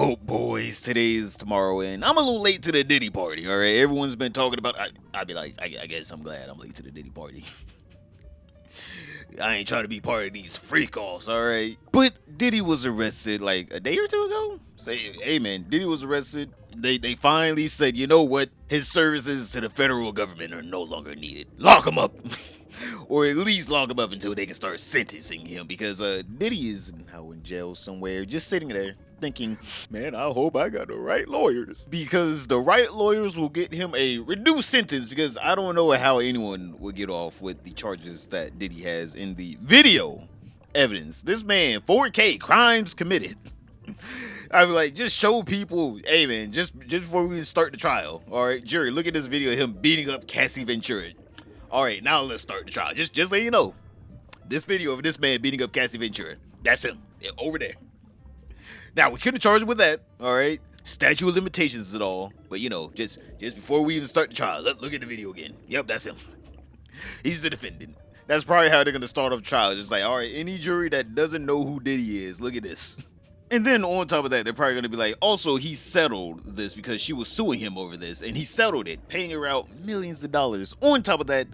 Well, boys, today's tomorrow, and I'm a little late to the Diddy party. All right, everyone's been talking about. I'd be like, I guess I'm glad I'm late to the Diddy party. I ain't trying to be part of these freak offs, all right. But Diddy was arrested like a day or two ago. Say, hey man, Diddy was arrested. They finally said, you know what? His services to the federal government are no longer needed. Lock him up. Or at least lock him up until they can start sentencing him, because Diddy is now in jail somewhere, just sitting there thinking, man, I hope I got the right lawyers, because the right lawyers will get him a reduced sentence, because I don't know how anyone would get off with the charges that Diddy has in the video evidence. This man, 4K crimes committed. I was like, just show people, hey man, just before we start the trial, all right, jury, look at this video of him beating up Cassie Ventura. All right, now let's start the trial. Just so you know, this video of this man beating up Cassie Ventura, that's him, over there. Now, we couldn't charge him with that, all right? Statute of limitations and all, but you know, just before we even start the trial, let's look at the video again. Yep, that's him. He's the defendant. That's probably how they're gonna start off the trial. Just like, all right, any jury that doesn't know who Diddy is, look at this. And then on top of that, they're probably going to be like, also, he settled this because she was suing him over this, and he settled it, paying her out millions of dollars. On top of that,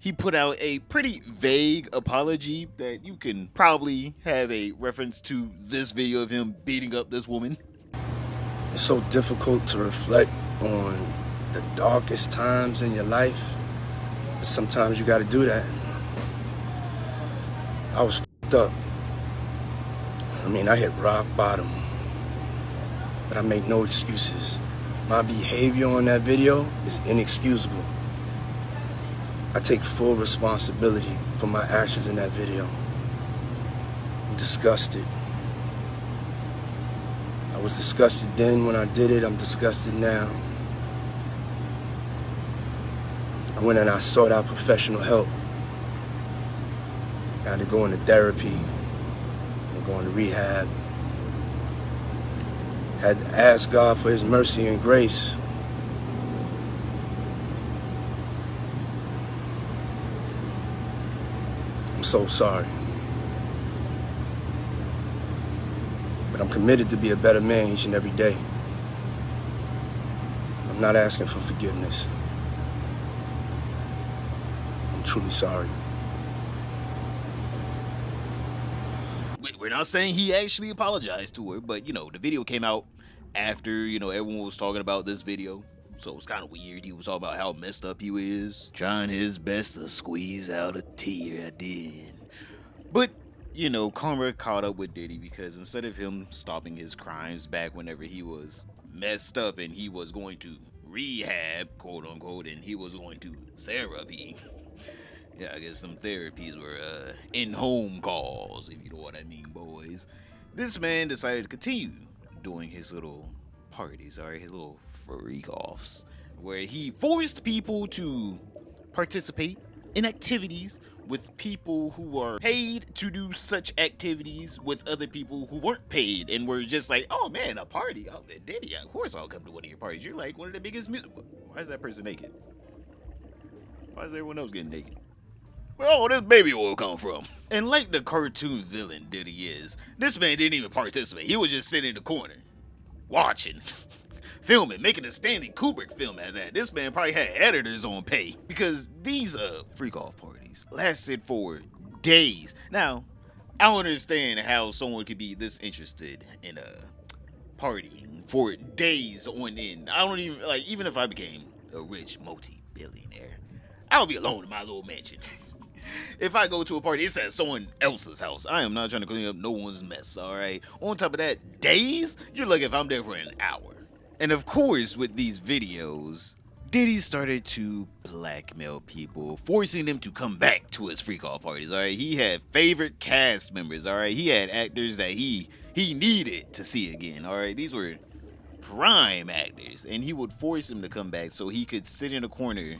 he put out a pretty vague apology that you can probably have a reference to this video of him beating up this woman. It's so difficult to reflect on the darkest times in your life, but sometimes you got to do that. I was f***ed up. I hit rock bottom, but I make no excuses. My behavior on that video is inexcusable. I take full responsibility for my actions in that video. I'm disgusted. I was disgusted then when I did it. I'm disgusted now. I went and I sought out professional help. I had to go into therapy. Going to rehab. Had to ask God for his mercy and grace. I'm so sorry. But I'm committed to be a better man each and every day. I'm not asking for forgiveness. I'm truly sorry. We're not saying he actually apologized to her, but, you know, the video came out after, you know, everyone was talking about this video. So it's kind of weird. He was talking about how messed up he is, trying his best to squeeze out a tear at the end. But, you know, karma caught up with Diddy, because instead of him stopping his crimes back whenever he was messed up and he was going to rehab, quote unquote, and he was going to therapy. Yeah, I guess some therapies were in-home calls, if you know what I mean, boys. This man decided to continue doing his little parties, alright, his little freak-offs, where he forced people to participate in activities with people who are paid to do such activities with other people who weren't paid and were just like, oh man, a party, oh Diddy, of course I'll come to one of your parties. You're like one of the biggest music. Why is that person naked? Why is everyone else getting naked? Where all this baby oil come from? And like the cartoon villain Diddy is, this man didn't even participate. He was just sitting in the corner, watching, filming, making a Stanley Kubrick film at that. This man probably had editors on pay, because these freak-off parties lasted for days. Now, I don't understand how someone could be this interested in partying for days on end. I don't even, like, even if I became a rich multi-billionaire, I would be alone in my little mansion. If I go to a party, it's at someone else's house. I am not trying to clean up no one's mess, all right? On top of that, days? You're lucky if I'm there for an hour. And of course, with these videos, Diddy started to blackmail people, forcing them to come back to his freak-off parties, all right? He had favorite cast members, all right? He had actors that he needed to see again, all right? These were prime actors, and he would force them to come back so he could sit in a corner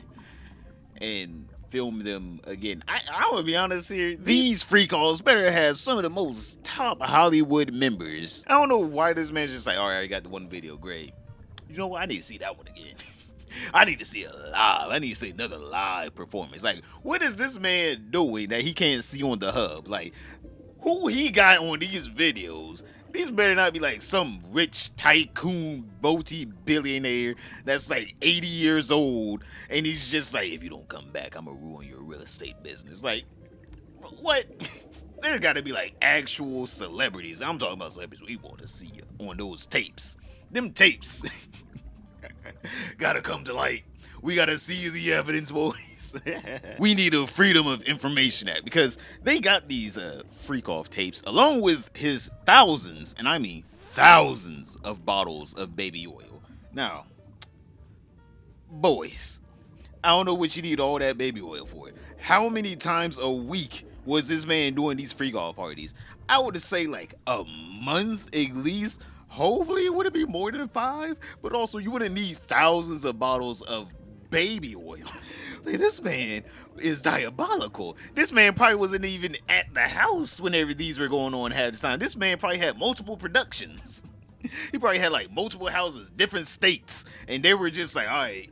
and film them again. I want to be honest here. These freak-offs better have some of the most top Hollywood members. I don't know why this man's just like, all right, I got the one video, great. You know what? I need to see that one again. I need to see it live. I need to see another live performance. Like, what is this man doing that he can't see on the hub? Like, who he got on these videos These better not be like some rich tycoon multi-billionaire that's like 80 years old and he's just like, if you don't come back, I'm gonna ruin your real estate business. Like, what? There gotta be like actual celebrities. I'm talking about celebrities we want to see you on those tapes. Them tapes gotta come to light. We gotta see the evidence, boys. We need a Freedom of Information Act because they got these freak off tapes along with his thousands, and I mean thousands of bottles of baby oil. Now, boys, I don't know what you need all that baby oil for. How many times a week was this man doing these freak off parties? I would say like a month at least. Hopefully it wouldn't be more than 5, but also you wouldn't need thousands of bottles of baby oil. Like, this man is diabolical. This man probably wasn't even at the house whenever these were going on half the time. This man probably had multiple productions. He probably had like multiple houses, different states, and they were just like, all right,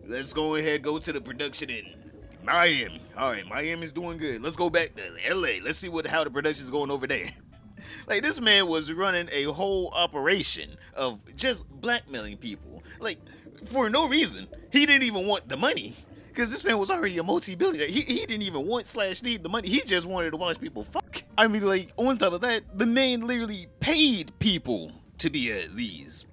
let's go ahead, go to the production in Miami. All right, Miami's doing good. Let's go back to LA. Let's see how the production's going over there. Like, this man was running a whole operation of just blackmailing people. Like, for no reason. He didn't even want the money. Because this man was already a multi-billionaire. He didn't even want / need the money. He just wanted to watch people fuck. I mean, like, on top of that, the man literally paid people to be at these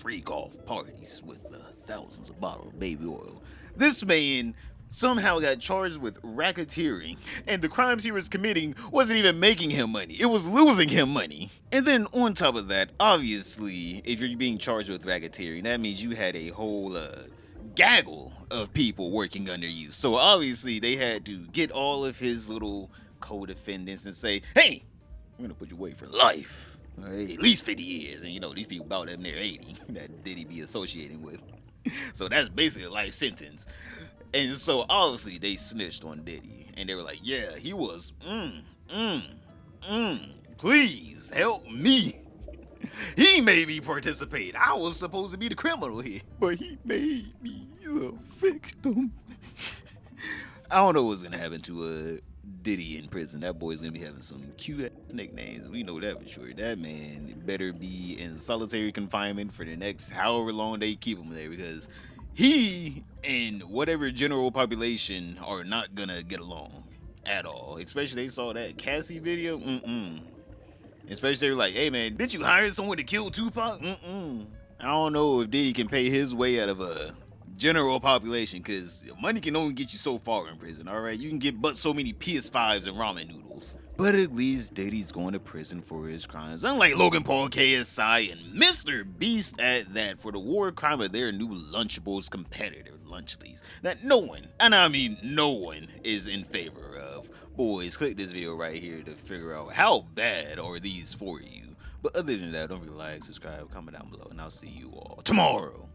freak-off parties with thousands of bottles of baby oil. This man somehow got charged with racketeering, and the crimes he was committing wasn't even making him money, it was losing him money. And then on top of that, obviously, if you're being charged with racketeering, that means you had a whole gaggle of people working under you. So obviously they had to get all of his little co-defendants and say, hey, we're gonna put you away for life. At least 50 years. And you know, these people about them near 80 that Diddy be associating with. So that's basically a life sentence. And so obviously they snitched on Diddy, and they were like, yeah, he was, please help me. He made me participate. I was supposed to be the criminal here, but he made me the victim. I don't know what's gonna happen to Diddy in prison. That boy's gonna be having some cute ass nicknames. We know that for sure. That man better be in solitary confinement for the next however long they keep him there, because he and whatever general population are not gonna get along at all. Especially they saw that Cassie video. Especially they were like, hey man, did you hire someone to kill Tupac? I don't know if Diddy can pay his way out of a general population, because money can only get you so far in prison, alright? You can get but so many PS5s and ramen noodles. But at least Diddy's going to prison for his crimes, unlike Logan Paul, KSI, and Mr. Beast at that, for the war crime of their new Lunchables competitor, Lunchleys, that no one, and I mean no one, is in favor of. Boys, click this video right here to figure out how bad are these for you. But other than that, don't forget to like, subscribe, comment down below, and I'll see you all tomorrow.